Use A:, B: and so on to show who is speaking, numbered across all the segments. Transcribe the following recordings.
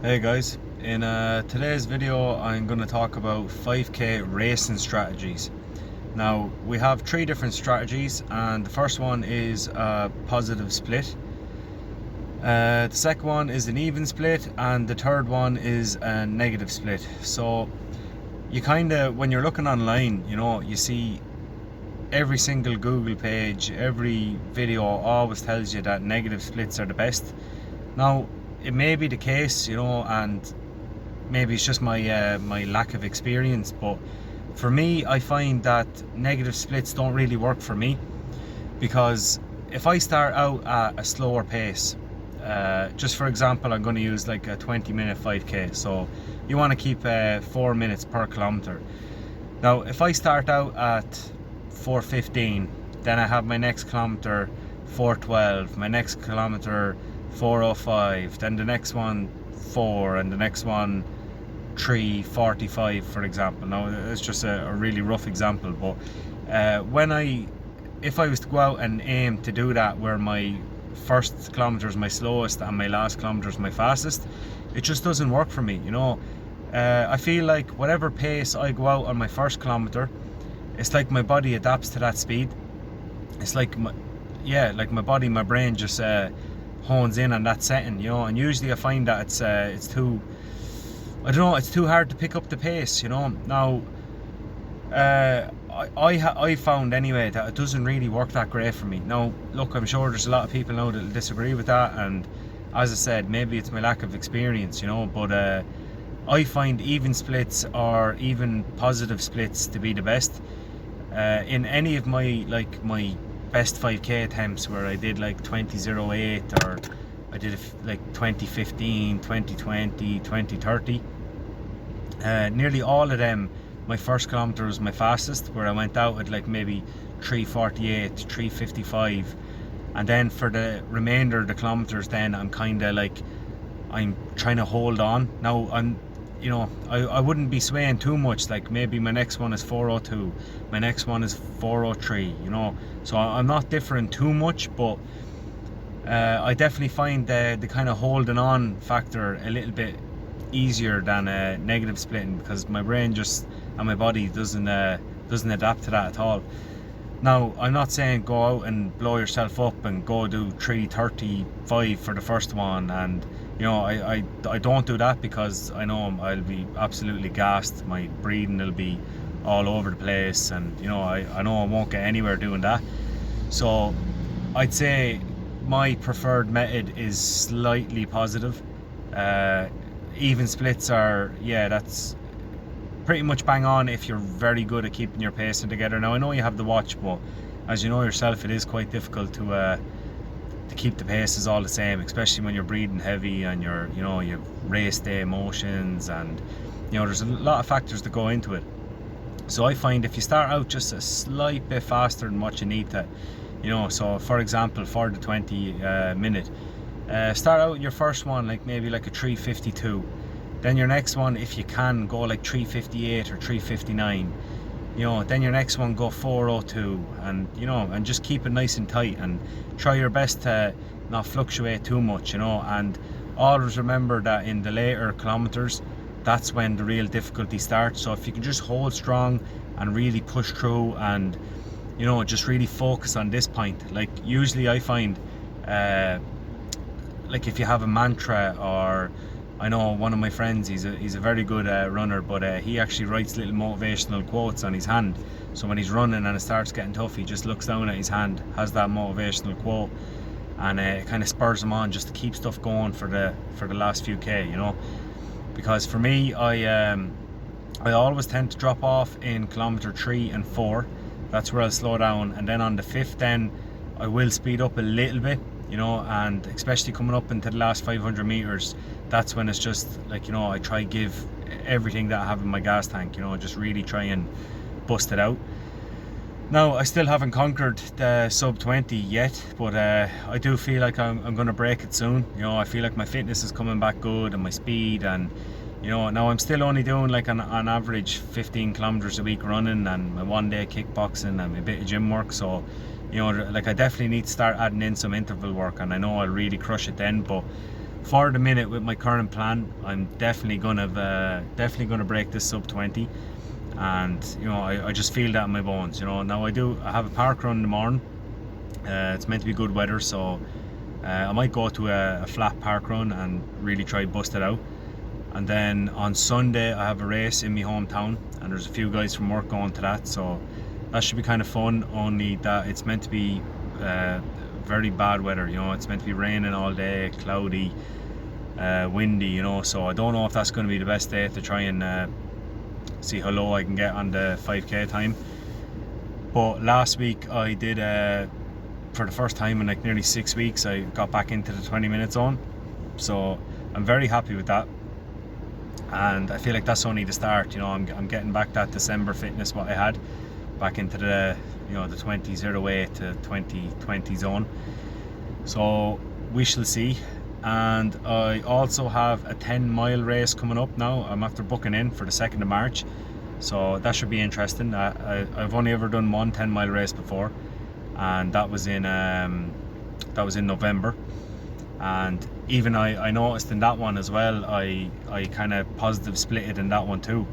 A: Hey guys, in today's video I'm going to talk about 5k racing strategies. Now we have three different strategies, and the first one is a positive split, the second one is an even split, and the third one is a negative split. So you kind of, when you're looking online, you see every single Google page, every video always tells you that negative splits are the best. Now it may be the case, and maybe it's just my lack of experience, but for me I find that negative splits don't really work for me, because if I start out at a slower pace, just for example, I'm going to use like a 20-minute 5k, so you want to keep 4 minutes per kilometer. Now if I start out at 4:15, then I have my next kilometer 4:12, my next kilometer 4:05, then the next one 4, and the next one 3:45, for example. Now it's just a really rough example, but if I was to go out and aim to do that, where my first kilometer is my slowest and my last kilometer is my fastest, it just doesn't work for me. I feel like whatever pace I go out on my first kilometer, it's like my body adapts to that speed. It's like my body, my brain just hones in on that setting, and usually I find that it's too, I don't know, it's too hard to pick up the pace, Now I found anyway that it doesn't really work that great for me. Now look, I'm sure there's a lot of people now that'll disagree with that, and as I said, maybe it's my lack of experience, but I find even splits or even positive splits to be the best. In any of my best 5k attempts, where I did like 20:08, or I did like 20:15, 20:20, 20:30, nearly all of them, my first kilometer was my fastest, where I went out at like maybe 3:48, 3:55, and then for the remainder of the kilometers, then I'm kind of like, I'm trying to hold on. Now I wouldn't be swaying too much, like maybe my next one is 4:02, my next one is 4:03, so I'm not differing too much, but I definitely find the kind of holding on factor a little bit easier than negative splitting, because my brain just, and my body doesn't adapt to that at all. Now I'm not saying go out and blow yourself up and go do 3:35 for the first one, and I don't do that, because I know I'll be absolutely gassed, my breathing will be all over the place, and I know I won't get anywhere doing that. So I'd say my preferred method is slightly positive. Even splits are, that's pretty much bang on if you're very good at keeping your pacing together. Now I know you have the watch, but as you know yourself, it is quite difficult to keep the paces all the same, especially when you're breathing heavy and you have race day emotions, and there's a lot of factors that go into it. So I find if you start out just a slight bit faster than what you need to, so for example, for the 20 minute, start out your first one like maybe like a 3:52, then your next one, if you can, go like 3:58 or 3:59, then your next one go 4:02, and just keep it nice and tight, and try your best to not fluctuate too much, and always remember that in the later kilometers, that's when the real difficulty starts. So if you can just hold strong and really push through, and just really focus on this point. Like usually I find like if you have a mantra, or I know one of my friends, he's a very good runner, but he actually writes little motivational quotes on his hand. So when he's running and it starts getting tough, he just looks down at his hand, has that motivational quote, and it kind of spurs him on just to keep stuff going for the last few k. Because for me, I always tend to drop off in kilometer 3 and 4. That's where I'll slow down, and then on the 5th, then I will speed up a little bit, and especially coming up into the last 500 meters, that's when it's just like, I try give everything that I have in my gas tank, just really try and bust it out. Now I still haven't conquered the sub 20 yet, but I do feel like I'm going to break it soon. I feel like my fitness is coming back good, and my speed, and now I'm still only doing like on average 15 kilometers a week running, and my 1 day kickboxing, and a bit of gym work. So like I definitely need to start adding in some interval work, and I know I'll really crush it then. But for the minute with my current plan, I'm definitely gonna break this sub 20, and you know I just feel that in my bones. You know, now I have a park run in the morning. It's meant to be good weather, so I might go to a flat park run and really try bust it out. And then on Sunday I have a race in my hometown, and there's a few guys from work going to that, so that should be kind of fun. Only that it's meant to be very bad weather. You know, it's meant to be raining all day, cloudy, windy. You know, so I don't know if that's going to be the best day to try and see how low I can get on the 5k time. But last week I did for the first time in like nearly 6 weeks, I got back into the 20-minute zone, so I'm very happy with that. And I feel like that's only the start. You know, I'm getting back that December fitness what I had, back into the, you know, the 20:08 to 20:20 zone. So we shall see. And I also have a 10-mile race coming up now. I'm after booking in for the 2nd of March, so that should be interesting. I've only ever done one 10-mile race before, and that was in November. And even I noticed in that one as well, I kind of positive split it in that one too.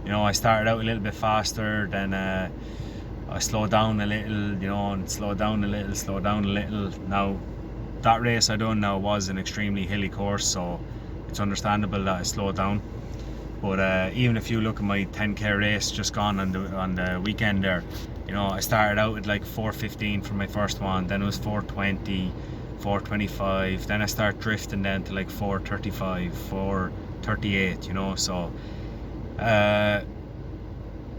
A: You know, I started out a little bit faster, then I slowed down a little, you know, and slowed down a little. Now that race I done now was an extremely hilly course, so it's understandable that I slowed down. But even if you look at my 10k race just gone on the weekend there, you know, I started out at like 4:15 for my first one, then it was 4:20, 4:25, then I start drifting down to like 4:35, 4:38, you know. So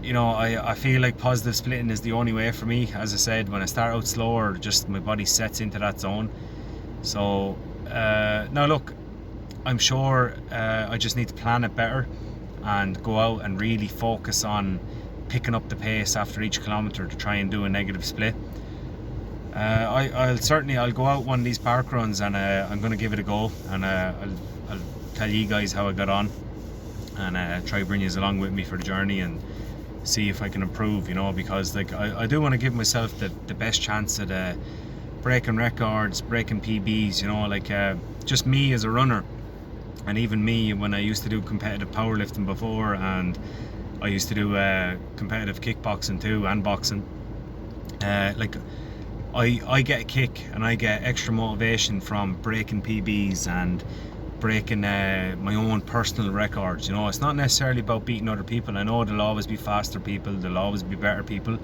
A: you know, I feel like positive splitting is the only way for me. As I said, when I start out slower, just my body sets into that zone. So now look, I'm sure I just need to plan it better and go out and really focus on picking up the pace after each kilometre to try and do a negative split. I'll go out one of these park runs, and I'm going to give it a go, and I'll tell you guys how I got on, and try to bring you along with me for the journey and see if I can improve, you know, because like I do want to give myself the best chance at breaking records, breaking PBs, you know, like just me as a runner, and even me when I used to do competitive powerlifting before, and I used to do competitive kickboxing too, and boxing. Like I get a kick and I get extra motivation from breaking PBs and breaking my own personal records. You know, it's not necessarily about beating other people. I know there'll always be faster people, there'll always be better people,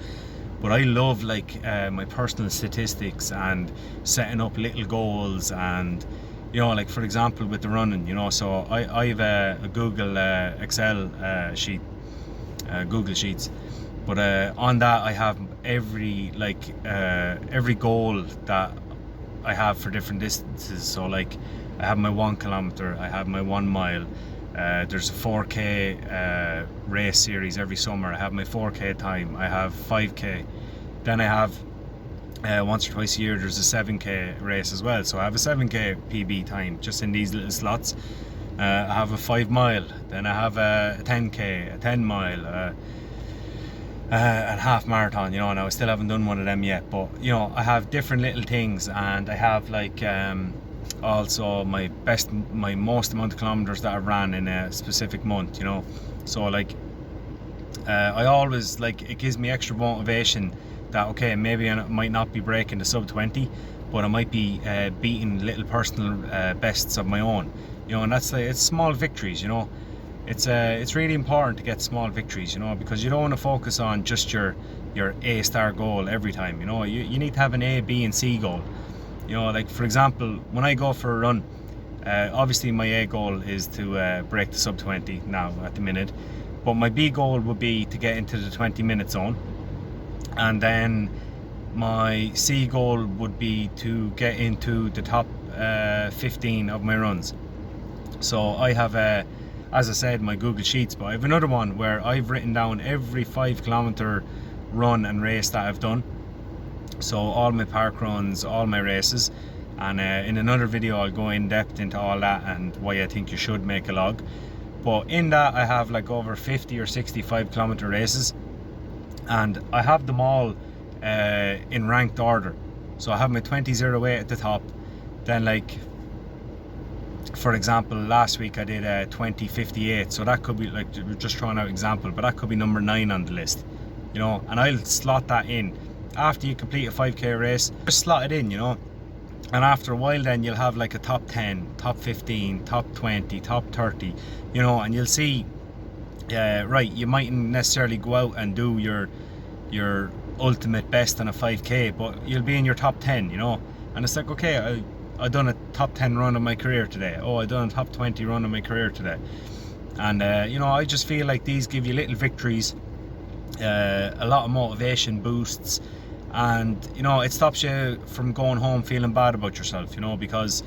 A: but I love like my personal statistics and setting up little goals. And you know, like for example with the running, you know, so I have a Google Excel sheet, Google Sheets, but on that I have every goal that I have for different distances. So like I have my 1 kilometer, I have my 1 mile, there's a 4k race series every summer, I have my 4k time, I have 5k, then I have once or twice a year there's a 7k race as well, so I have a 7k PB time just in these little slots. I have a 5 mile, then I have a 10k, a 10 mile, and half marathon, you know. Now I still haven't done one of them yet, but you know, I have different little things, and I have like also my most amount of kilometers that I've ran in a specific month, you know. So like I always, like, it gives me extra motivation that okay, maybe I might not be breaking the sub 20, but I might be beating little personal bests of my own, you know. And that's like, it's small victories, you know. It's really important to get small victories, you know, because you don't want to focus on just your A-star goal every time, you know. You need to have an A, B and C goal, you know. Like for example, when I go for a run, obviously my A goal is to break the sub 20 now at the minute, but my B goal would be to get into the 20-minute zone, and then my C goal would be to get into the top 15 of my runs. So I have as I said, my Google Sheets, but I have another one where I've written down every 5 kilometer run and race that I've done. So all my park runs, all my races, and in another video I'll go in depth into all that and why I think you should make a log. But in that I have like over 50 or 65 kilometer races, and I have them all in ranked order. So I have my 20:08 at the top, then like for example, last week I did 20:58, so that could be, like, just throwing out example, but that could be number 9 on the list, you know, and I'll slot that in. After you complete a 5k race, just slot it in, you know, and after a while then you'll have like a top 10, top 15, top 20, top 30, you know, and you'll see, right, you mightn't necessarily go out and do your ultimate best on a 5k, but you'll be in your top 10, you know, and it's like, okay, I done a top 10 run of my career today. Oh, I done a top 20 run of my career today. And you know, I just feel like these give you little victories, a lot of motivation boosts, and you know, it stops you from going home feeling bad about yourself, you know, because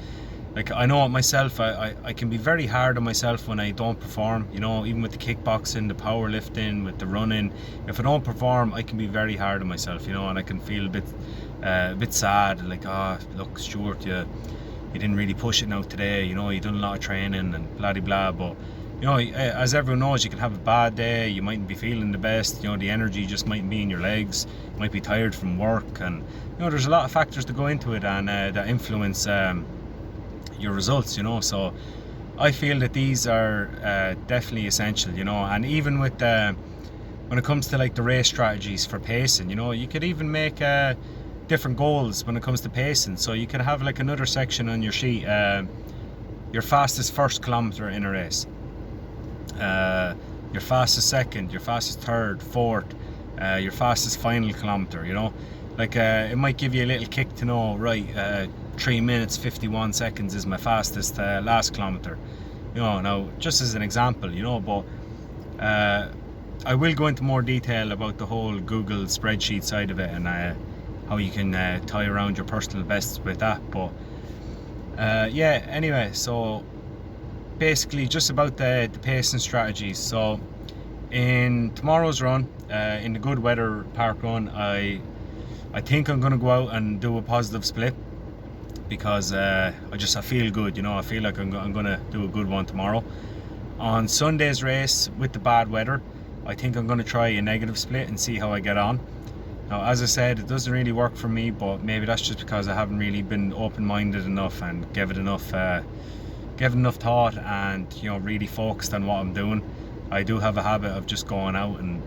A: like, I know it myself, I can be very hard on myself when I don't perform, you know, even with the kickboxing, the powerlifting, with the running. If I don't perform, I can be very hard on myself, you know, and I can feel a bit sad, like, oh, look, Stuart, you didn't really push it now today, you know, you done a lot of training and blah de blah. But you know, as everyone knows, you can have a bad day, you mightn't be feeling the best, you know, the energy just mightn't be in your legs, you might be tired from work, and you know, there's a lot of factors to go into it, and that influence your results, you know. So I feel that these are definitely essential, you know. And even with when it comes to like the race strategies for pacing, you know, you could even make different goals when it comes to pacing. So you could have like another section on your sheet, your fastest first kilometer in a race, your fastest second, your fastest third, fourth, your fastest final kilometer, you know. Like it might give you a little kick to know, right, 3 minutes 51 seconds is my fastest last kilometer, you know. Now, just as an example, you know, but I will go into more detail about the whole Google spreadsheet side of it, and how you can tie around your personal bests with that. But yeah, anyway, so basically just about the pacing strategies. So in tomorrow's run, in the good weather park run, I think I'm going to go out and do a positive split, because I feel good, you know. I feel like I'm going to do a good one tomorrow. On Sunday's race, with the bad weather, I think I'm going to try a negative split and see how I get on. Now, as I said, it doesn't really work for me, but maybe that's just because I haven't really been open-minded enough and given enough thought, and you know, really focused on what I'm doing. I do have a habit of just going out and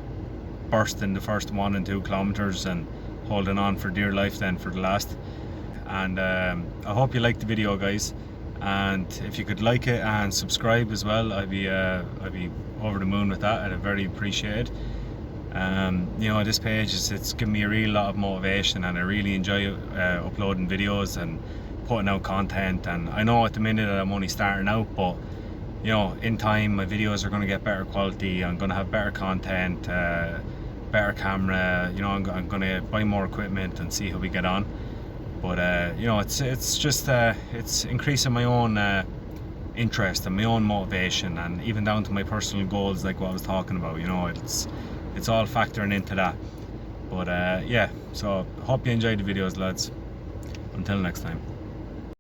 A: bursting the first 1 and 2 kilometers and holding on for dear life then for the last. And I hope you liked the video, guys, and if you could like it and subscribe as well, I'd be over the moon with that, and I'd very appreciate it. You know, this page it's given me a real lot of motivation, and I really enjoy uploading videos and putting out content. And I know at the minute that I'm only starting out, but you know, in time my videos are going to get better quality. I'm going to have better content, better camera, you know. I'm going to buy more equipment and see how we get on. But you know, it's just it's increasing my own interest and my own motivation, and even down to my personal goals, like what I was talking about, you know. It's all factoring into that. But yeah, so hope you enjoyed the videos, lads. Until next time.